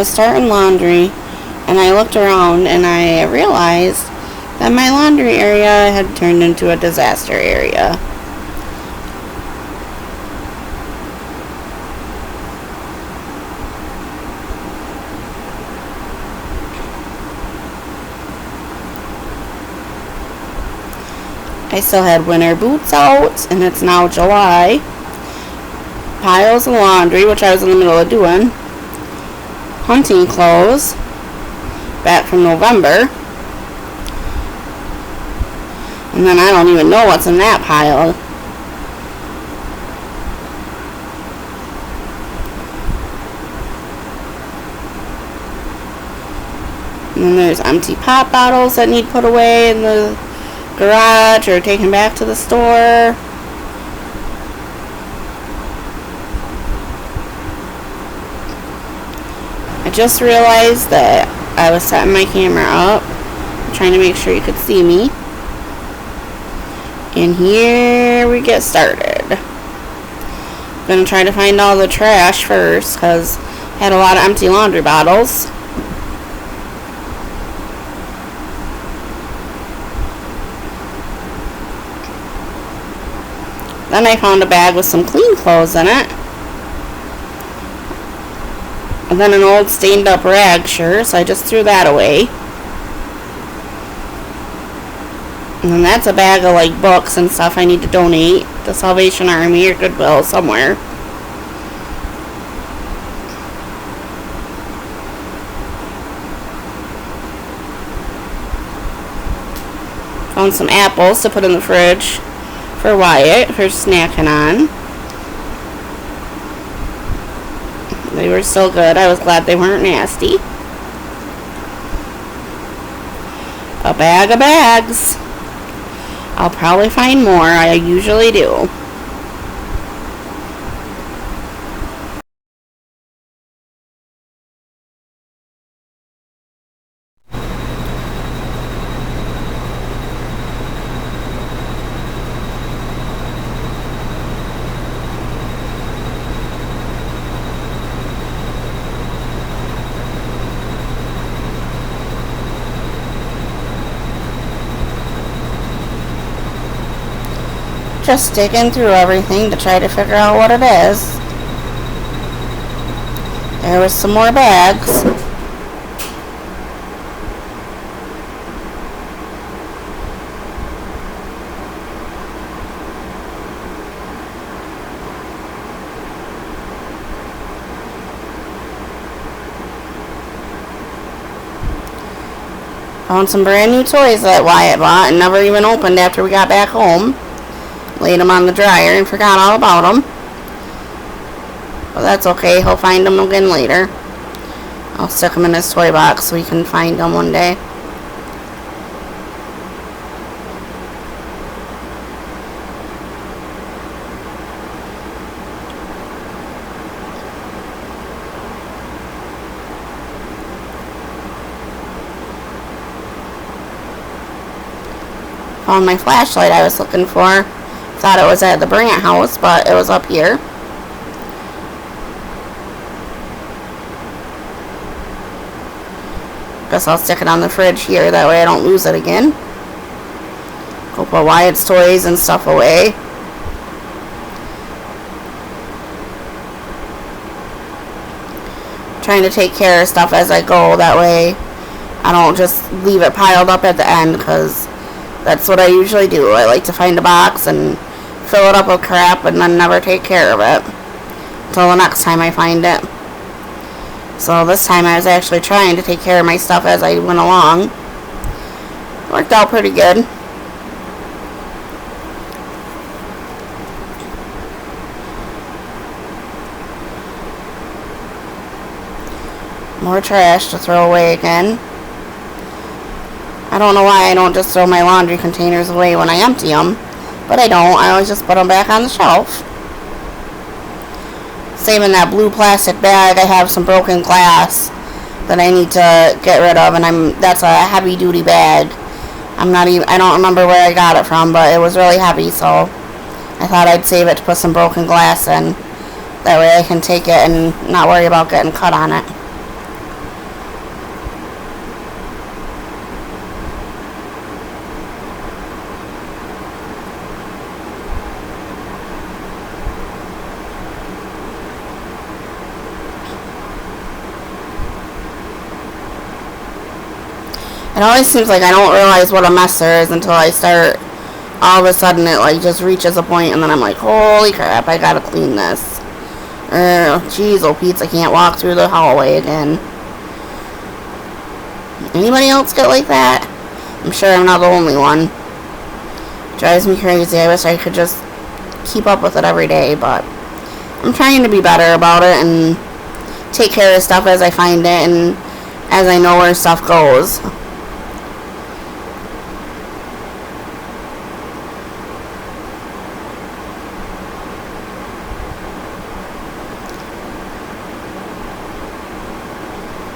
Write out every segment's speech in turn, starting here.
was starting laundry, and I looked around and I realized that my laundry area had turned into a disaster area. I still had winter boots out, and it's now July. Piles of laundry, which I was in the middle of doing. Hunting clothes, back from November. And then I don't even know what's in that pile. And then there's empty pop bottles that need put away in the garage or taken back to the store. I just realized that I was setting my camera up, trying to make sure you could see me. And here we get started. I'm going to try to find all the trash first because I had a lot of empty laundry bottles. Then I found a bag with some clean clothes in it. And then an old stained up rag shirt, so I just threw that away. And then that's a bag of like books and stuff I need to donate to Salvation Army or Goodwill somewhere. Found some apples to put in the fridge for Wyatt for snacking on. They were still good. I was glad they weren't nasty. A bag of bags. I'll probably find more. I usually do. Just digging through everything to try to figure out what it is. There was some more bags. Found some brand new toys that Wyatt bought and never even opened after we got back home. Laid them on the dryer and forgot all about them. But that's okay. He'll find them again later. I'll stick them in his toy box so he can find them one day. Found my flashlight I was looking for. Thought it was at the Brandt house, but it was up here. Guess I'll stick it on the fridge here, that way I don't lose it again. Go put Wyatt's toys and stuff away. Trying to take care of stuff as I go, that way I don't just leave it piled up at the end, because that's what I usually do. I like to find a box and fill it up with crap and then never take care of it until the next time I find it. So this time I was actually trying to take care of my stuff as I went along. Worked out pretty good. More trash to throw away again. I don't know why I don't just throw my laundry containers away when I empty them. But I don't. I always just put them back on the shelf. Same in that blue plastic bag. I have some broken glass that I need to get rid of, and that's a heavy duty bag. I don't remember where I got it from, but it was really heavy, so I thought I'd save it to put some broken glass in. That way I can take it and not worry about getting cut on it. It always seems like I don't realize what a mess there is until I start. All of a sudden, it like just reaches a point, and then I'm like, holy crap, I gotta clean this. Jeez, oh Pete, I can't walk through the hallway again. Anybody else get like that? I'm sure I'm not the only one. Drives me crazy. I wish I could just keep up with it every day, but I'm trying to be better about it and take care of stuff as I find it and as I know where stuff goes.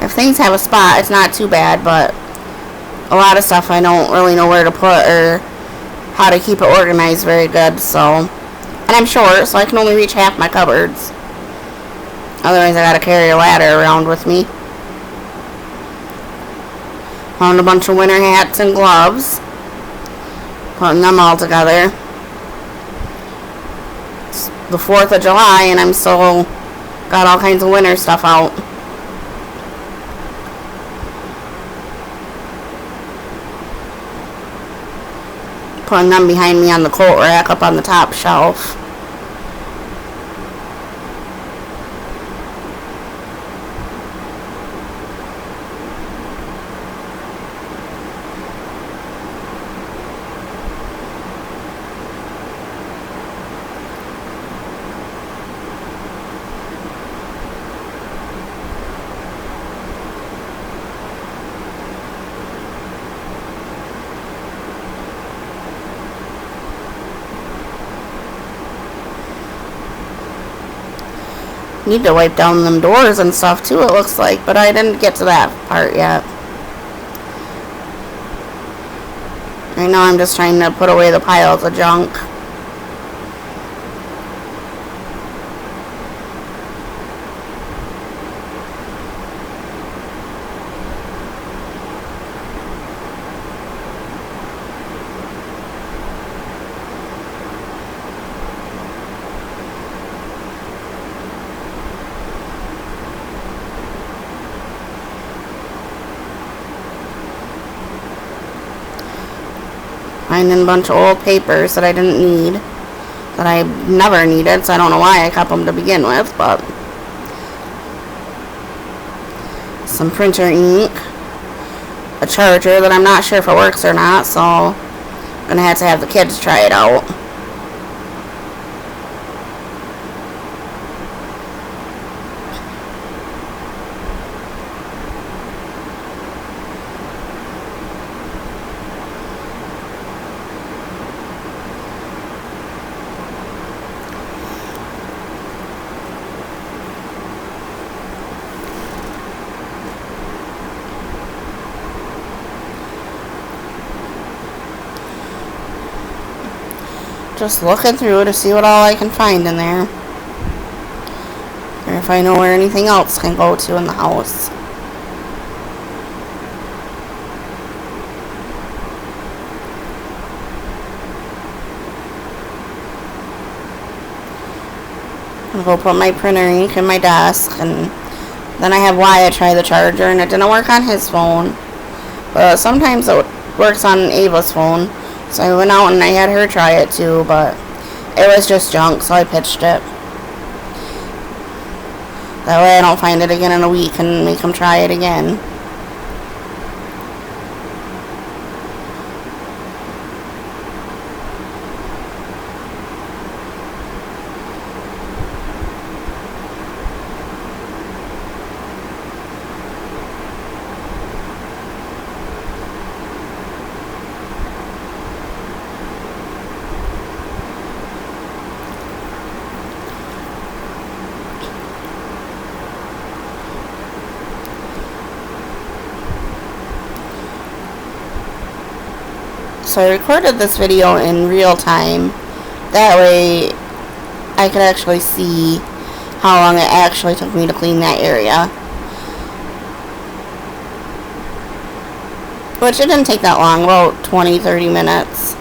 If things have a spot, it's not too bad, but a lot of stuff I don't really know where to put or how to keep it organized very good, so. And I'm short, so I can only reach half my cupboards. Otherwise, I gotta carry a ladder around with me. Found a bunch of winter hats and gloves. Putting them all together. It's the 4th of July, and I'm still got all kinds of winter stuff out. Putting them behind me on the coat rack up on the top shelf. Need to wipe down them doors and stuff too, it looks like, but I didn't get to that part yet. Right now I'm just trying to put away the piles of junk. Finding a bunch of old papers that I didn't need, that I never needed, so I don't know why I kept them to begin with, but some printer ink, a charger that I'm not sure if it works or not, so I'm gonna have to have the kids try it out. Just looking through to see what all I can find in there. Or if I know where anything else can go to in the house. I'll go put my printer ink in my desk, and then I have Wyatt try the charger, and it didn't work on his phone. But sometimes it works on Ava's phone. So I went out and I had her try it too, but it was just junk, so I pitched it. That way I don't find it again in a week and make them try it again. So I recorded this video in real time. That way I could actually see how long it actually took me to clean that area. Which it didn't take that long, about 20-30 minutes.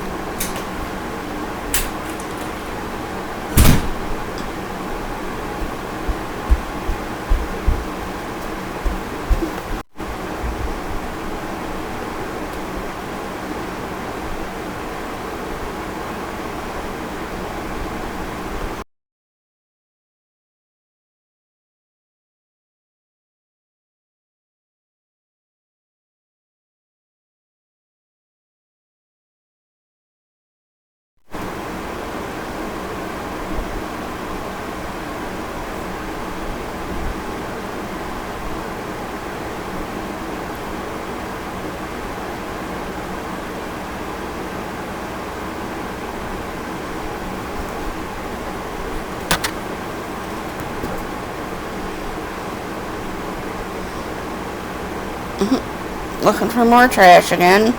Looking for more trash again.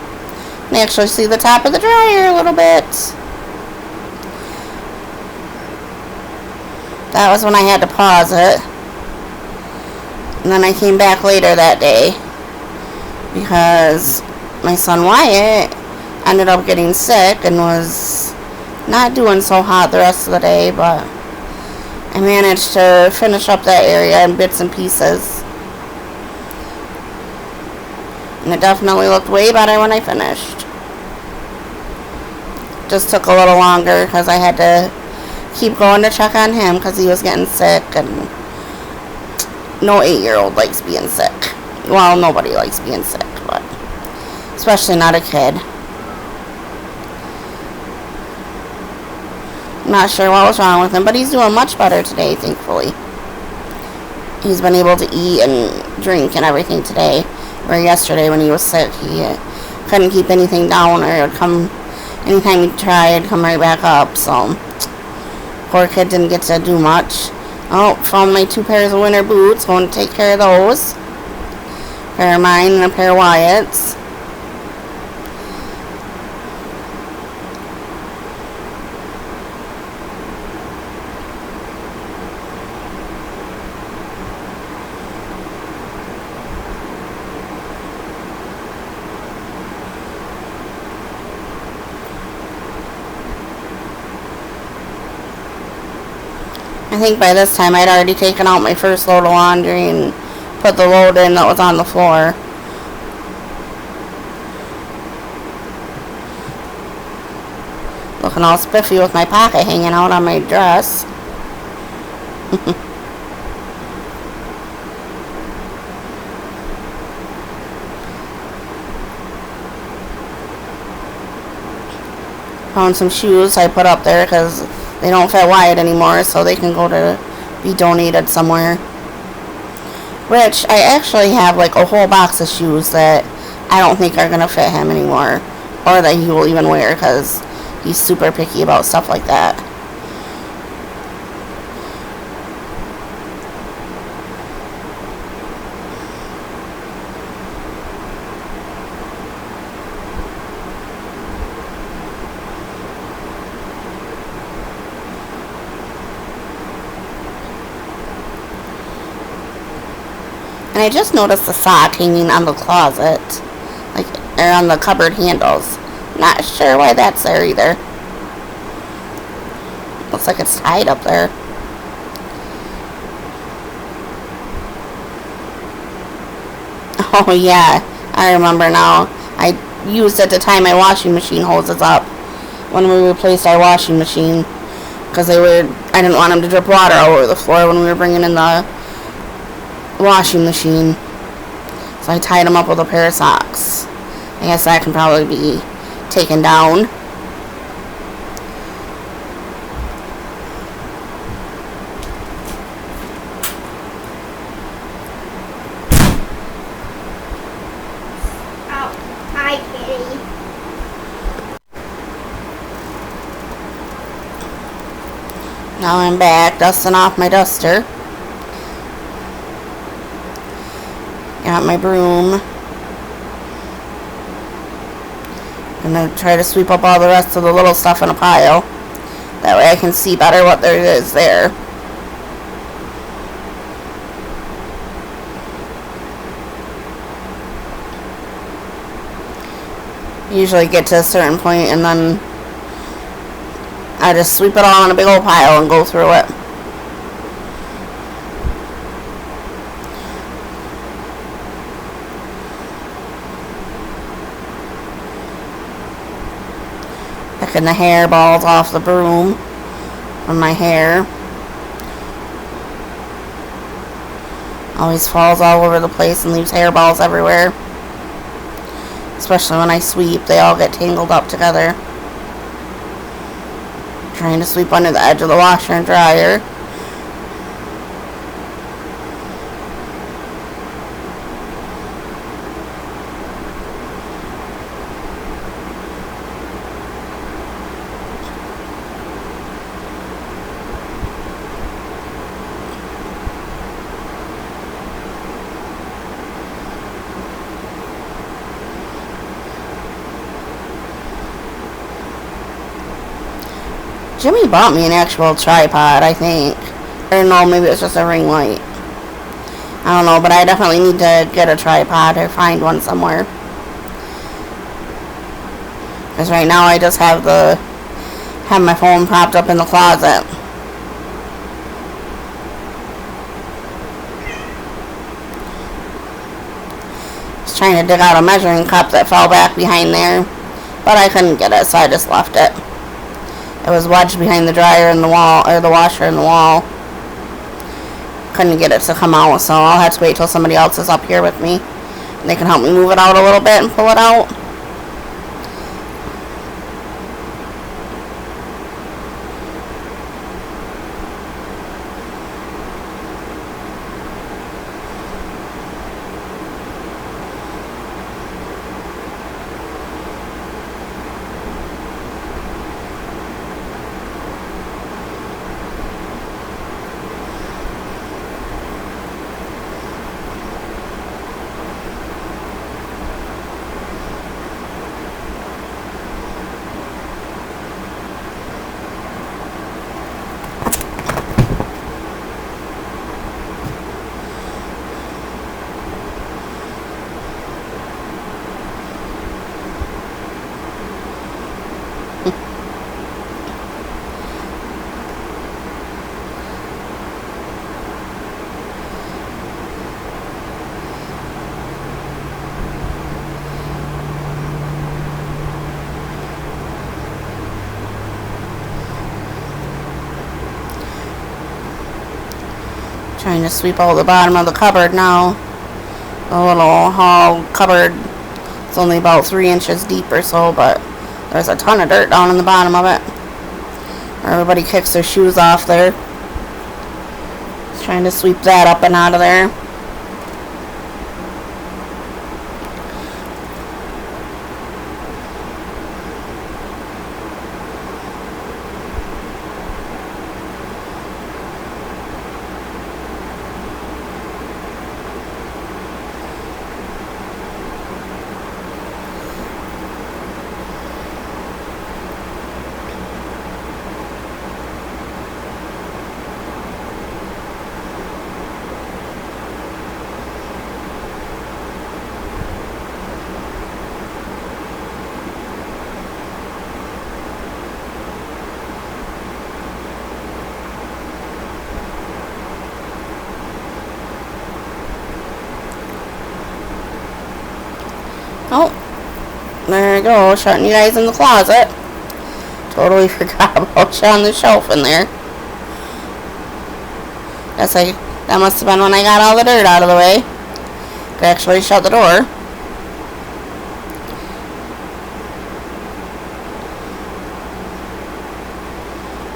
And actually see the top of the dryer a little bit. That was when I had to pause it. And then I came back later that day because my son Wyatt ended up getting sick and was not doing so hot the rest of the day, but I managed to finish up that area in bits and pieces. And it definitely looked way better when I finished. Just took a little longer because I had to keep going to check on him because he was getting sick, and no 8-year-old likes being sick. Well, nobody likes being sick, but especially not a kid. I'm not sure what was wrong with him, but he's doing much better today, thankfully. He's been able to eat and drink and everything today, where yesterday when he was sick, he couldn't keep anything down, or it would come, anytime he tried, it'd come right back up, so poor kid didn't get to do much. Oh, found my 2 pairs of winter boots, going to take care of those. A pair of mine and a pair of Wyatt's. I think by this time I'd already taken out my first load of laundry and put the load in that was on the floor. Looking all spiffy with my pocket hanging out on my dress. Found some shoes I put up there because they don't fit Wyatt anymore, so they can go to be donated somewhere. Which, I actually have like a whole box of shoes that I don't think are going to fit him anymore, or that he will even wear, because he's super picky about stuff like that. And I just noticed the sock hanging on the closet, like, or on the cupboard handles. Not sure why that's there either. Looks like it's tied up there. Oh yeah, I remember now. I used it to tie my washing machine hoses up when we replaced our washing machine, because I didn't want them to drip water all over the floor when we were bringing in the washing machine, so I tied them up with a pair of socks. I guess that can probably be taken down. Oh, hi, kitty. Now I'm back dusting off my duster. Got my broom. Gonna try to sweep up all the rest of the little stuff in a pile. That way I can see better what there is there. Usually get to a certain point and then I just sweep it all in a big old pile and go through it. Picking the hairballs off the broom from my hair. Always falls all over the place and leaves hairballs everywhere. Especially when I sweep, they all get tangled up together. Trying to sweep under the edge of the washer and dryer. Jimmy bought me an actual tripod, I think. Or no, maybe it's just a ring light. I don't know, but I definitely need to get a tripod or find one somewhere. Because right now I just have my phone propped up in the closet. Just trying to dig out a measuring cup that fell back behind there, but I couldn't get it, so I just left it. It was wedged behind the dryer in the wall, or the washer in the wall. Couldn't get it to come out, so I'll have to wait till somebody else is up here with me. They can help me move it out a little bit and pull it out. Trying to sweep out the bottom of the cupboard now. The little hall cupboard. It's only about 3 inches deep or so, but there's a ton of dirt down in the bottom of it. Everybody kicks their shoes off there. Just trying to sweep that up and out of there. Oh, there you go, shutting you guys in the closet. Totally forgot about you on the shelf in there. Guess that must have been when I got all the dirt out of the way. Could actually shut the door.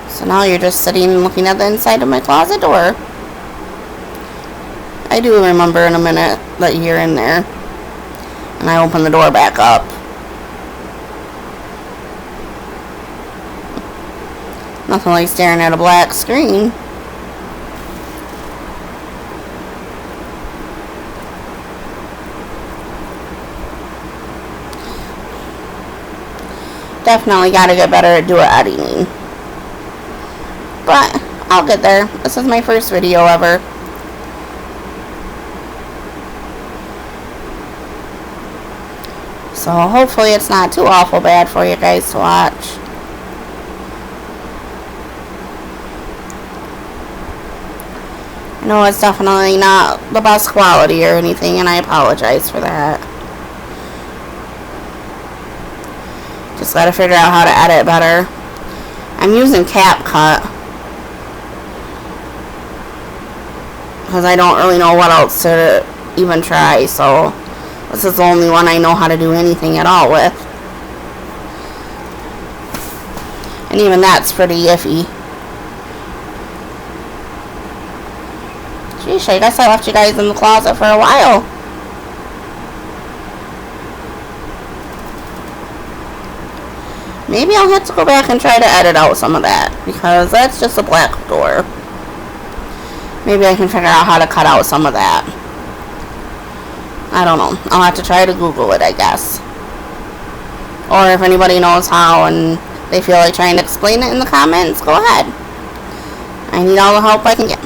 So now you're just sitting and looking at the inside of my closet door. I do remember in a minute that you're in there. And I open the door back up. Nothing like staring at a black screen. Definitely gotta get better at doing editing. But I'll get there. This is my first video ever. So hopefully it's not too awful bad for you guys to watch. I know it's definitely not the best quality or anything, and I apologize for that. Just gotta figure out how to edit better. I'm using CapCut because I don't really know what else to even try, so this is the only one I know how to do anything at all with. And even that's pretty iffy. Sheesh, I guess I left you guys in the closet for a while. Maybe I'll have to go back and try to edit out some of that, because that's just a black door. Maybe I can figure out how to cut out some of that. I don't know. I'll have to try to Google it, I guess. Or if anybody knows how and they feel like trying to explain it in the comments, go ahead. I need all the help I can get.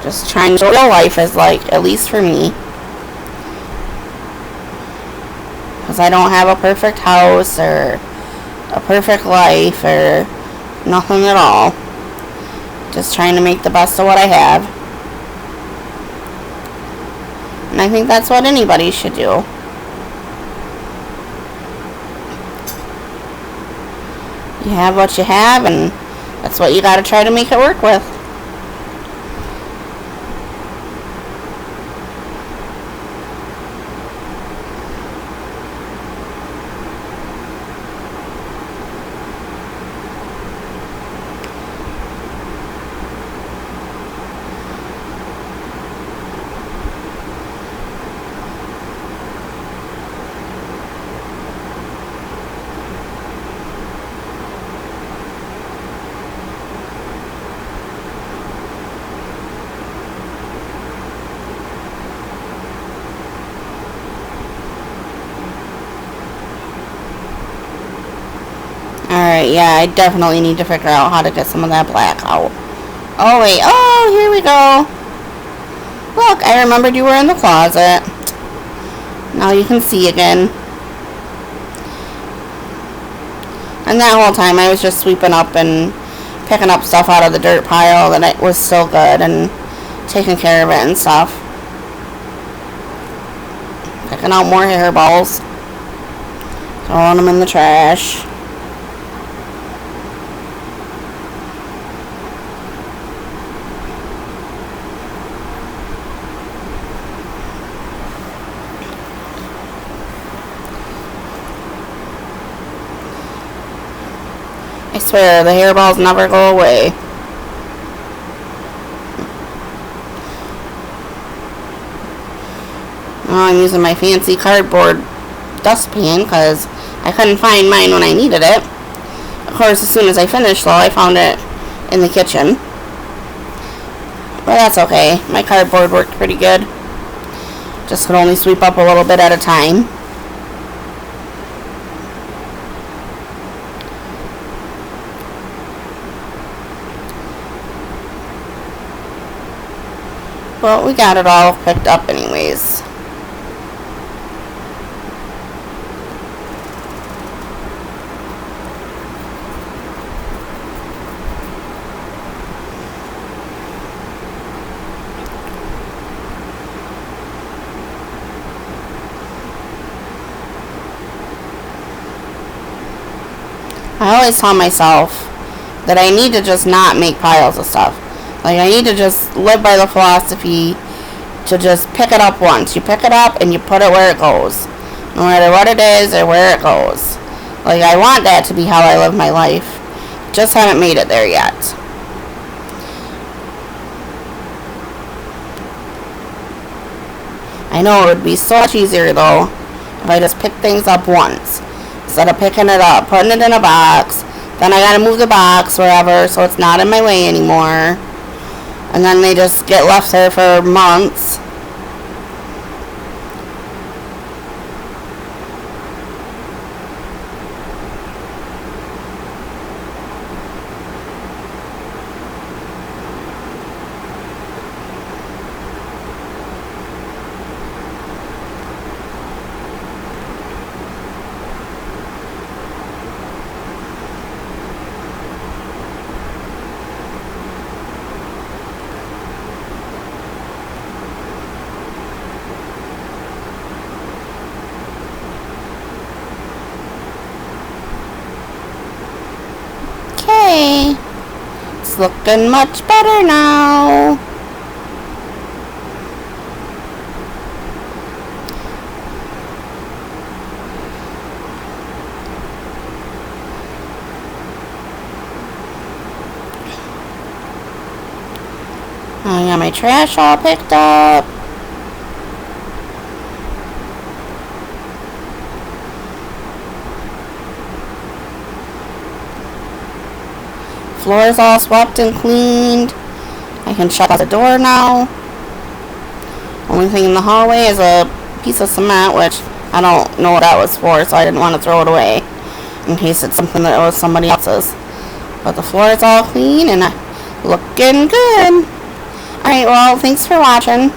Just trying to show what real life is like, at least for me. Because I don't have a perfect house or a perfect life or nothing at all. Just trying to make the best of what I have. And I think that's what anybody should do. You have what you have, and that's what you gotta try to make it work with. Alright, yeah, I definitely need to figure out how to get some of that black out. Oh, wait. Oh, here we go. Look, I remembered you were in the closet. Now you can see again. And that whole time I was just sweeping up and picking up stuff out of the dirt pile that it was still good and taking care of it and stuff. Picking out more hairballs. Throwing them in the trash. I swear, the hairballs never go away. Now I'm using my fancy cardboard dustpan because I couldn't find mine when I needed it. Of course, as soon as I finished, though, I found it in the kitchen. But that's okay. My cardboard worked pretty good. Just could only sweep up a little bit at a time. But we got it all picked up anyways. I always tell myself that I need to just not make piles of stuff. Like, I need to just live by the philosophy to just pick it up once. You pick it up and you put it where it goes. No matter what it is or where it goes. Like, I want that to be how I live my life. Just haven't made it there yet. I know it would be so much easier, though, if I just pick things up once. Instead of picking it up, putting it in a box. Then I gotta move the box wherever so it's not in my way anymore. And then they just get left there for months. Okay, it's looking much better now. I got my trash all picked up. Floor's all swept and cleaned. I can shut the door now. Only thing in the hallway is a piece of cement, which I don't know what that was for, so I didn't want to throw it away in case it's something that was somebody else's. But the floor is all clean and looking good. Alright, well, thanks for watching.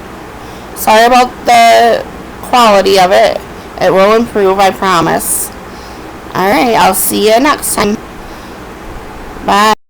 Sorry about the quality of it. It will improve, I promise. Alright, I'll see you next time. Bye.